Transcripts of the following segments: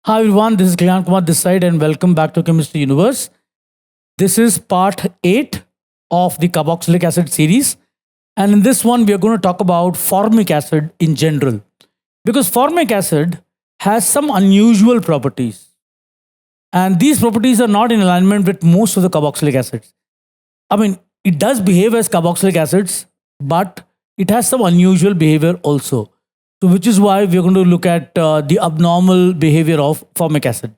Hi everyone, this is Kalyan Kumar this side and welcome back to Chemistry Universe. This is part 8 of the carboxylic acid series. And in this one, we are going to talk about formic acid in general. Because formic acid has some unusual properties. And these properties are not in alignment with most of the carboxylic acids. I mean, it does behave as carboxylic acids, but it has some unusual behavior also. So, which is why we're going to look at the abnormal behavior of formic acid.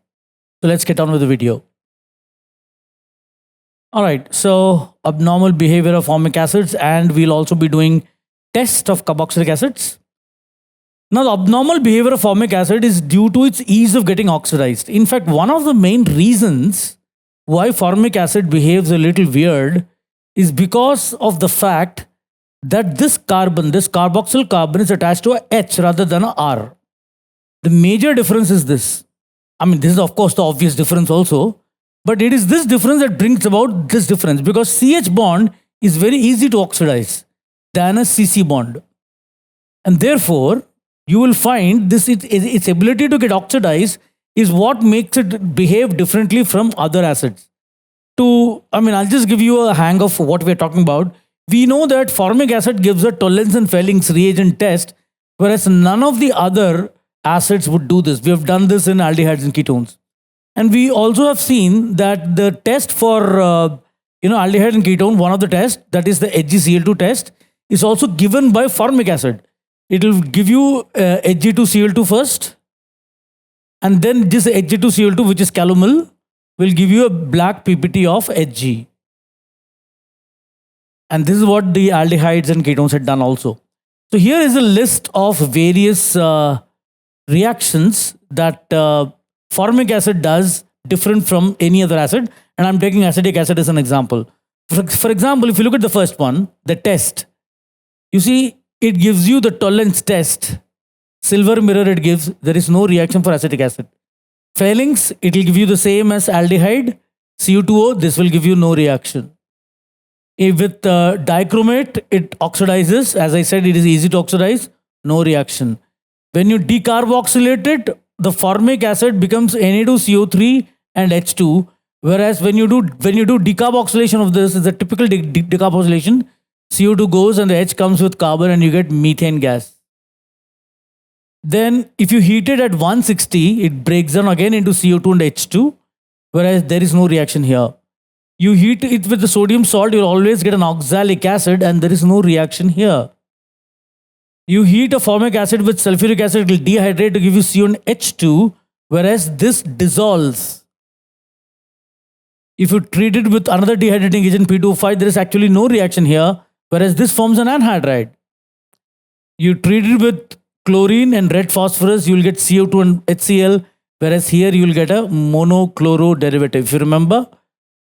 So, let's get on with the video. All right, so abnormal behavior of formic acids, and we'll also be doing test of carboxylic acids. Now, the abnormal behavior of formic acid is due to its ease of getting oxidized. In fact, one of the main reasons why formic acid behaves a little weird is because of the fact that this carboxyl carbon is attached to a H rather than a R. The major difference is this. I mean, this is of course the obvious difference also, but it is this difference that brings about this difference because CH bond is very easy to oxidize than a CC bond. And therefore, you will find its ability to get oxidized is what makes it behave differently from other acids. I'll just give you a hang of what we're talking about. We know that formic acid gives a Tollens and Fehling's reagent test, whereas none of the other acids would do this. We have done this in aldehydes and ketones. And we also have seen that the test for aldehyde and ketone, one of the tests, that is the HgCl2 test, is also given by formic acid. It will give you Hg2Cl2 first, and then this Hg2Cl2, which is calomel, will give you a black PPT of Hg. And this is what the aldehydes and ketones had done also. So here is a list of various reactions that formic acid does different from any other acid. And I'm taking acetic acid as an example. For example, if you look at the first one, the test, you see it gives you the Tollens test. Silver mirror it gives, there is no reaction for acetic acid. Fehling's, it will give you the same as aldehyde. Cu2O, this will give you no reaction. With dichromate, it oxidizes. As I said, it is easy to oxidize, no reaction. When you decarboxylate it, the formic acid becomes Na2CO3 and H2. Whereas when you do decarboxylation of this, is a typical decarboxylation. CO2 goes and the H comes with carbon and you get methane gas. Then if you heat it at 160, it breaks down again into CO2 and H2, whereas there is no reaction here. You heat it with the sodium salt, you'll always get an oxalic acid and there is no reaction here. You heat a formic acid with sulfuric acid, it will dehydrate to give you CO and H2, whereas this dissolves. If you treat it with another dehydrating agent, P2O5, there is actually no reaction here, whereas this forms an anhydride. You treat it with chlorine and red phosphorus, you will get CO2 and HCl, whereas here you will get a monochloro derivative. If you remember,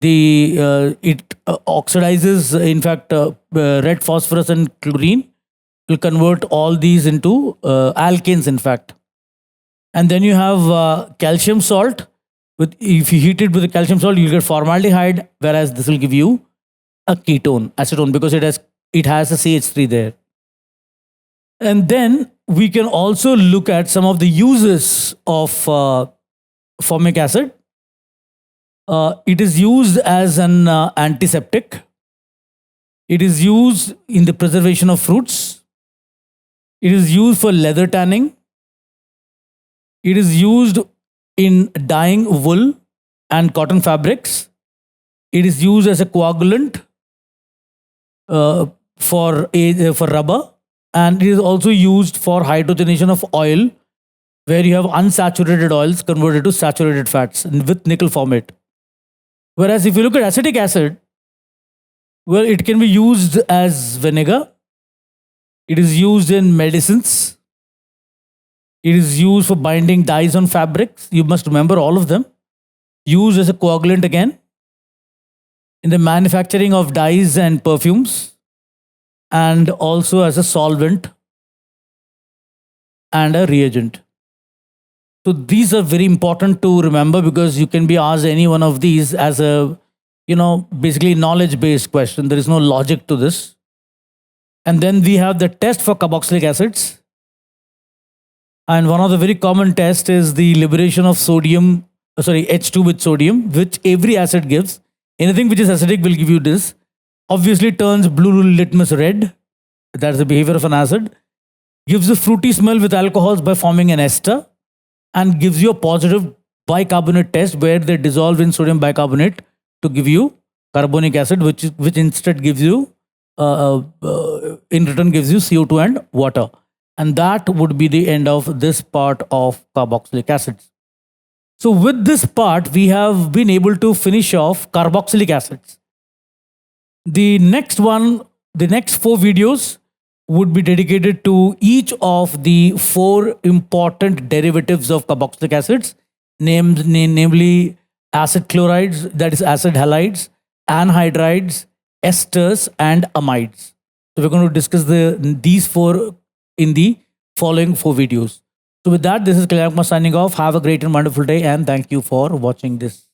it oxidizes, in fact, red phosphorus and chlorine will convert all these into alkanes, in fact. And then you have calcium salt. If you heat it with the calcium salt, you will get formaldehyde, whereas this will give you a ketone, acetone, because it has a CH3 there. And then we can also look at some of the uses of formic acid. It is used as an antiseptic. It is used in the preservation of fruits. It is used for leather tanning. It is used in dyeing wool and cotton fabrics. It is used as a coagulant for rubber. And it is also used for hydrogenation of oil, where you have unsaturated oils converted to saturated fats with nickel formate. Whereas if you look at acetic acid, well, it can be used as vinegar. It is used in medicines. It is used for binding dyes on fabrics. You must remember all of them. Used as a coagulant again. In the manufacturing of dyes and perfumes. And also as a solvent and a reagent. So these are very important to remember because you can be asked any one of these as a, basically knowledge-based question. There is no logic to this. And then we have the test for carboxylic acids. And one of the very common tests is the liberation of sodium, H2 with sodium, which every acid gives. Anything which is acidic will give you this. Obviously turns blue litmus red. That's the behavior of an acid. Gives a fruity smell with alcohols by forming an ester, and gives you a positive bicarbonate test where they dissolve in sodium bicarbonate to give you carbonic acid, which instead gives you, in return gives you CO2 and water. And that would be the end of this part of carboxylic acids. So with this part, we have been able to finish off carboxylic acids. The next one, the next 4 videos would be dedicated to each of the 4 important derivatives of carboxylic acids, namely acid chlorides, that is acid halides, anhydrides, esters, and amides. So we're going to discuss these 4 in the following 4 videos. So with that, this is Kalyan Kumar signing off. Have a great and wonderful day, and thank you for watching this.